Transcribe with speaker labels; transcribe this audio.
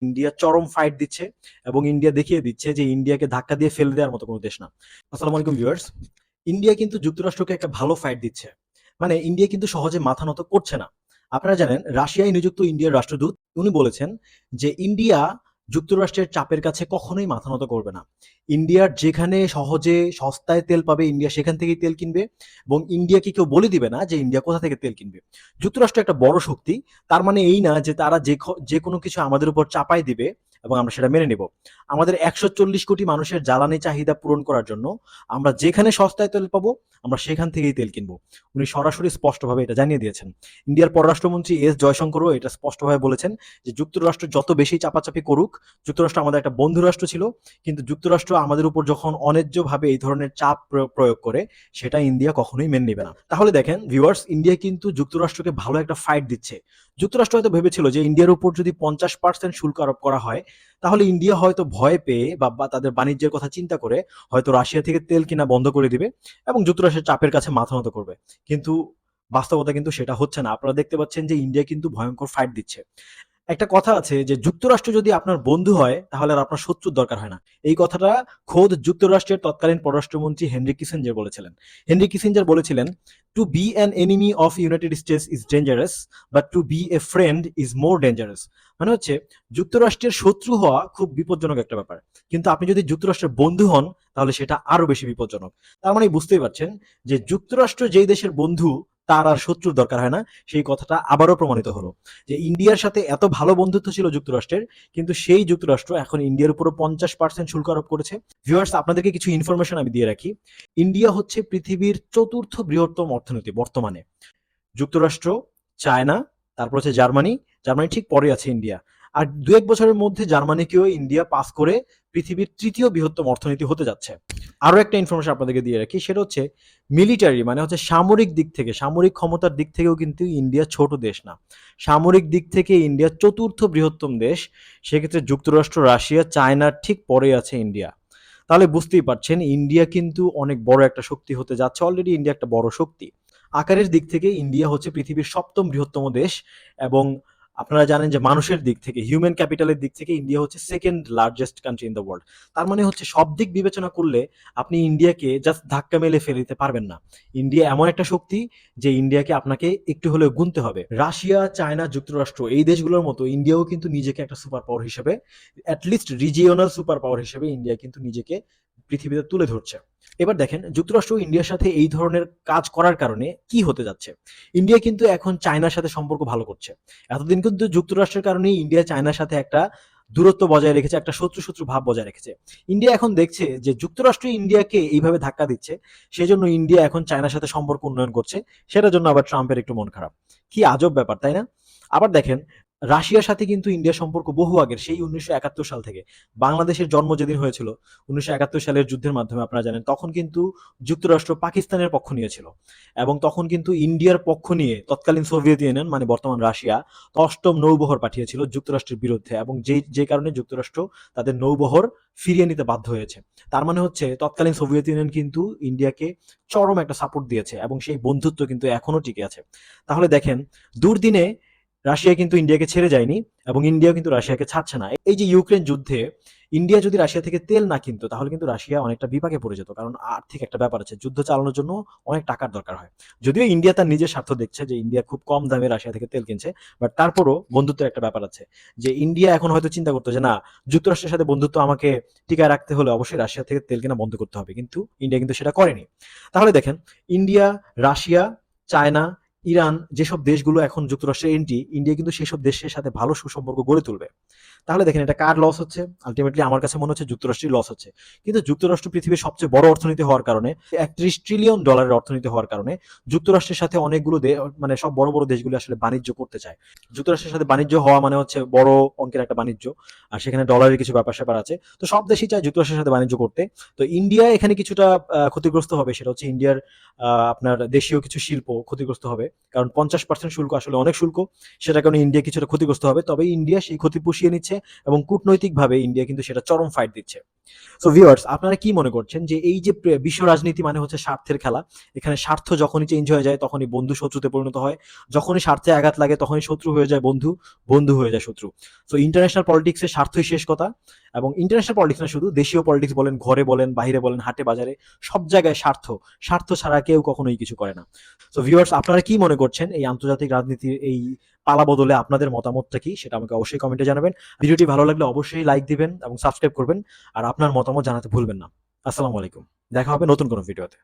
Speaker 1: India চরম fight দিচ্ছে এবং ইন্ডিয়া দেখিয়ে দিচ্ছে যে ইন্ডিয়াকে ধাক্কা দিয়ে ফেলে দেওয়ার মতো কোনো দেশ না। আসসালামু আলাইকুম ভিউয়ার্স। ইন্ডিয়া কিন্তু যুক্তরাষ্ট্রকে একটা ভালো ফাইট দিচ্ছে। মানে ইন্ডিয়া কিন্তু সহজে মাথা নত করছে না। আপনারা জানেন রাশিয়ায় নিযুক্ত ইন্ডিয়ার রাষ্ট্রদূত উনি বলেছেন যে ইন্ডিয়া যুক্তরাষ্ট্রের চাপের কাছে কখনোই মাথা নত করবে না। ইন্ডিয়ার যেখানে সহজে সস্তায় তেল পাবে ইন্ডিয়া সেখান থেকেই তেল কিনবে এবং ইন্ডিয়াকে কেউ বলে দিবে না যে ইন্ডিয়া কোথা থেকে তেল কিনবে। যুক্তরাষ্ট্র একটা বড় শক্তি। তার মানে এই না যে তারা যে কোনো কিছু আমাদের উপর চাপাই দিবে এবং আমরা সেটা মেনে নেব। আমাদের ১৪০ কোটি মানুষের জ্বালানি চাহিদা পূরণ করার জন্য আমরা যেখানে সস্তায় তেল পাবো আমরা সেখান থেকেই তেল কিনবো। উনি সরাসরি স্পষ্টভাবে এটা জানিয়ে দিয়েছেন। ইন্ডিয়ার পররাষ্ট্রমন্ত্রী এস জয়শঙ্করও এটা স্পষ্টভাবে বলেছেন যে যুক্তরাষ্ট্র যত বেশি চাপাচাপি করুক, যুক্তরাষ্ট্র আমাদের একটা বন্ধু রাষ্ট্র ছিল, কিন্তু যুক্তরাষ্ট্র আমাদের উপর যখন অন্যায্যভাবে এই ধরনের চাপ প্রয়োগ করে সেটা ইন্ডিয়া কখনোই মেনে নেবে না। তাহলে দেখেন ভিউয়ার্স, ইন্ডিয়া কিন্তু যুক্তরাষ্ট্রকে ভালো একটা ফাইট দিচ্ছে। যুক্তরাষ্ট্র হয়তো ভেবেছিল যে ইন্ডিয়ার উপর যদি ৫০% শুল্ক আরোপ করা হয় তাহলে ইন্ডিয়া হয়তো ভয় পেয়ে বা তাদের বাণিজ্যের কথা চিন্তা করে হয়তো রাশিয়া থেকে তেল কিনা বন্ধ করে দিবে এবং যুক্তরাষ্ট্রের চাপের কাছে মাথা নত করবে। কিন্তু বাস্তবতা কিন্তু সেটা হচ্ছে না। আপনারা দেখতে পাচ্ছেন যে ইন্ডিয়া কিন্তু ভয়ঙ্কর ফাইট দিচ্ছে। একটা কথা আছে যে যুক্তরাষ্ট্র যদি আপনার বন্ধু হয় তাহলে আর আপনার শত্রুর দরকার হয় না। এই কথাটা খোদ যুক্তরাষ্ট্রের তৎকালীন পররাষ্ট্রমন্ত্রী হেনরি কিসিঞ্জার বলেছিলেন। হেনরি কিসিঞ্জার বলেছিলেন, "to be an enemy of United States is dangerous, but to be a friend is more dangerous." মানে হচ্ছে যুক্তরাষ্ট্রের শত্রু হওয়া খুব বিপজ্জনক একটা ব্যাপার। কিন্তু আপনি যদি যুক্তরাষ্ট্রের বন্ধু হন তাহলে সেটা আরো বেশি বিপজ্জনক। তার মানে বুঝতেই পারছেন যে যুক্তরাষ্ট্র যেই দেশের বন্ধু তার আর শত্রুর দরকার হয় না। সেই কথাটা আবারও প্রমাণিত হলো। যে ইন্ডিয়ার সাথে এত ভালো বন্ধুত্ব ছিল যুক্তরাষ্ট্রের, কিন্তু সেই যুক্তরাষ্ট্র এখন ইন্ডিয়ার উপর ৫০% শুল্ক আরোপ করেছে। ভিউয়ার্স, আপনাদেরকে কিছু ইনফরমেশন আমি দিয়ে রাখি। ইন্ডিয়া হচ্ছে পৃথিবীর চতুর্থ বৃহত্তম অর্থনীতি বর্তমানে। যুক্তরাষ্ট্র, চায়না, তারপর হচ্ছে জার্মানি, জার্মানি ঠিক পরে আছে ইন্ডিয়া। আর ২-১ বছরের মধ্যে জার্মানিকেও ইন্ডিয়া পাস করে পৃথিবীর তৃতীয় বৃহত্তম অর্থনীতি হতে যাচ্ছে। আরো একটা ইনফরমেশন আপনাদেরকে দিয়ে রাখি, সেটা হচ্ছে মিলিটারি মানে হচ্ছে সামরিক দিক থেকে, সামরিক ক্ষমতার দিক থেকেও কিন্তু ইন্ডিয়া ছোট দেশ না। সামরিক দিক থেকে ইন্ডিয়া চতুর্থ বৃহত্তম দেশ। সেক্ষেত্রে যুক্তরাষ্ট্র, রাশিয়া, চায়নার ঠিক পরে আছে ইন্ডিয়া। তাহলে বুঝতেই পারছেন ইন্ডিয়া কিন্তু অনেক বড় একটা শক্তি হতে যাচ্ছে। অলরেডি ইন্ডিয়া একটা বড় শক্তি। আকারের দিক থেকে ইন্ডিয়া হচ্ছে পৃথিবীর ৭ম বৃহত্তম দেশ এবং আপনারা জানেন যে মানুষের দিক থেকে, হিউম্যান ক্যাপিটালের দিক থেকে ইন্ডিয়া হচ্ছে 2nd largest country in the world. তার মানে হচ্ছে সব দিক বিবেচনা করলে আপনি ইন্ডিয়াকে জাস্ট ধাক্কা মেলে ফেলে দিতে পারবেন না। ইন্ডিয়া এমন একটা শক্তি যে ইন্ডিয়াকে আপনাকে একটু হলেও গুনতে হবে। রাশিয়া, চায়না, যুক্তরাষ্ট্র এই দেশগুলোর মতো ইন্ডিয়াও কিন্তু নিজেকে একটা সুপার পাওয়ার হিসেবে, at least regional super power হিসেবে ইন্ডিয়া কিন্তু নিজেকে পৃথিবীতে তুলে ধরছে। এবার দেখেন যুক্তরাষ্ট্র ইন্ডিয়ার সাথে এই ধরনের কাজ করার কারণে কি হতে যাচ্ছে। ইন্ডিয়া কিন্তু এখন চায়নার সাথে সম্পর্ক ভালো করছে। এতদিন কিন্তু যুক্তরাষ্ট্রের কারণেই ইন্ডিয়া চায়নার সাথে একটা দূরত্ব বজায় রেখেছে, একটা শত্রু শত্রু ভাব বজায় রেখেছে। ইন্ডিয়া এখন দেখছে যে যুক্তরাষ্ট্র ইন্ডিয়াকে এইভাবে ধাক্কা দিচ্ছে, সেজন্য ইন্ডিয়া এখন চায়নার সাথে সম্পর্ক উন্নয়ন করছে। সেটার জন্য আবার ট্রাম্পের একটু মন খারাপ। কি আজব ব্যাপার, তাই না? আবার দেখেন রাশিয়ার সাথে কিন্তু ইন্ডিয়ার সম্পর্ক বহু আগের, সেই ১৯৭১ সাল থেকে। বাংলাদেশের জন্ম যেদিন হয়েছিল ১৯৭১ সালের যুদ্ধের মাধ্যমে আপনারা জানেন, তখন কিন্তু যুক্তরাষ্ট্র পাকিস্তানের পক্ষ নিয়েছিল এবং তখন কিন্তু ইন্ডিয়ার পক্ষ নিয়ে তৎকালীন সোভিয়েত ইউনিয়ন মানে বর্তমান রাশিয়া ৮ম নৌবহর পাঠিয়েছিল যুক্তরাষ্ট্রের বিরুদ্ধে এবং যে কারণে যুক্তরাষ্ট্র তাদের নৌবহর ফিরিয়ে নিতে বাধ্য হয়েছে। তার মানে হচ্ছে তৎকালীন সোভিয়েত ইউনিয়ন কিন্তু ইন্ডিয়াকে চরম একটা সাপোর্ট দিয়েছে এবং সেই বন্ধুত্ব কিন্তু এখনো টিকে আছে। তাহলে দেখেন দুর্দিনে রাশিয়া কিন্তু ইন্ডিয়াকে ছেড়ে যায়নি এবং ইন্ডিয়া কিন্তু রাশিয়াকে ছাড়ছে না। এই যে ইউক্রেন যুদ্ধে ইন্ডিয়া যদি রাশিয়া থেকে তেল না কিনতো তাহলে কিন্তু রাশিয়া অনেকটা বিপাকে পড়ে যেত, কারণ আর্থিক একটা ব্যাপার আছে, যুদ্ধ চালানোর জন্য অনেক টাকার দরকার হয়। যদিও ইন্ডিয়া তার নিজের স্বার্থ দেখছে যে ইন্ডিয়া খুব কম দামে রাশিয়া থেকে তেল কিনছে, বাট তারপরও বন্ধুত্বের একটা ব্যাপার আছে। যে ইন্ডিয়া এখন হয়তো চিন্তা করতো যে না, যুক্তরাষ্ট্রের সাথে বন্ধুত্ব আমাকে টিকায় রাখতে হলে অবশ্যই রাশিয়া থেকে তেল কেনা বন্ধ করতে হবে, কিন্তু ইন্ডিয়া কিন্তু সেটা করেনি। তাহলে দেখেন ইন্ডিয়া, রাশিয়া, চায়না, ইরান যেসব দেশগুলো এখন যুক্তরাষ্ট্রের এন্টি, ইন্ডিয়া কিন্তু সেসব দেশের সাথে ভালো সুসম্পর্ক গড়ে তুলবে। তাহলে দেখেন এটা কার লস হচ্ছে? আলটিমেটলি আমার কাছে মনে হচ্ছে যুক্তরাষ্ট্রের লস হচ্ছে। কিন্তু যুক্তরাষ্ট্র পৃথিবীর সবচেয়ে বড় অর্থনীতি হওয়ার কারণে, $৩১ ট্রিলিয়ন অর্থনীতি হওয়ার কারণে যুক্তরাষ্ট্রের সাথে অনেকগুলো মানে সব বড় বড় দেশগুলো আসলে বাণিজ্য করতে চায়। যুক্তরাষ্ট্রের সাথে বাণিজ্য হওয়া মানে হচ্ছে বড় অঙ্কের একটা বাণিজ্য, আর সেখানে ডলারের কিছু ব্যাপার স্যাপার আছে। তো সব দেশই চায় যুক্তরাষ্ট্রের সাথে বাণিজ্য করতে। তো ইন্ডিয়া এখানে কিছুটা ক্ষতিগ্রস্ত হবে, সেটা হচ্ছে ইন্ডিয়ার আপনার দেশীয় কিছু শিল্প ক্ষতিগ্রস্ত হবে, কারণ ৫০% শুল্ক আসলে অনেক শুল্ক। সেটার কারণে ইন্ডিয়া কিছুটা ক্ষতিগ্রস্ত হবে, তবে ইন্ডিয়া সেই ক্ষতি পুষিয়ে নিচ্ছে এবং কূটনৈতিকভাবে ইন্ডিয়া কিন্তু সেটা চরম ফাইট দিচ্ছে। সো ভিউয়ার্স, আপনারা কি মনে করছেন যে এই যে বিশ্ব রাজনীতি মানে হচ্ছে স্বার্থের খেলা। এখানে স্বার্থ যখনই চেঞ্জ হয়ে যায় তখনই বন্ধু শত্রুতে পরিণত হয়। যখনই স্বার্থে আঘাত লাগে তখনই শত্রু হয়ে যায় বন্ধু, বন্ধু হয়ে যায় শত্রু। সো ইন্টারন্যাশনাল পলিটিক্সে স্বার্থই শেষ কথা। এবং ইন্টারন্যাশনাল পলিটিক্স না, শুধু দেশীয় পলিটিক্স বলেন, ঘরে বলেন, বাইরে বলেন, হাটে বাজারে, সব জায়গায় স্বার্থ। স্বার্থ ছাড়া কেউ কখনোই কিছু করে না। সো ভিউয়ার্স, আপনারা কি মনে করছেন এই আন্তর্জাতিক রাজনীতির এই পালা বদলে আপনাদের মতামতটা কি সেটা আমাকে অবশ্যই কমেন্টে জানাবেন। ভিডিওটি ভালো লাগলে অবশ্যই লাইক দিবেন এবং সাবস্ক্রাইব করবেন। আর আপনার মতামত জানাতে ভুলবেন না। আসসালামু আলাইকুম। দেখা হবে নতুন কোনো ভিডিওতে।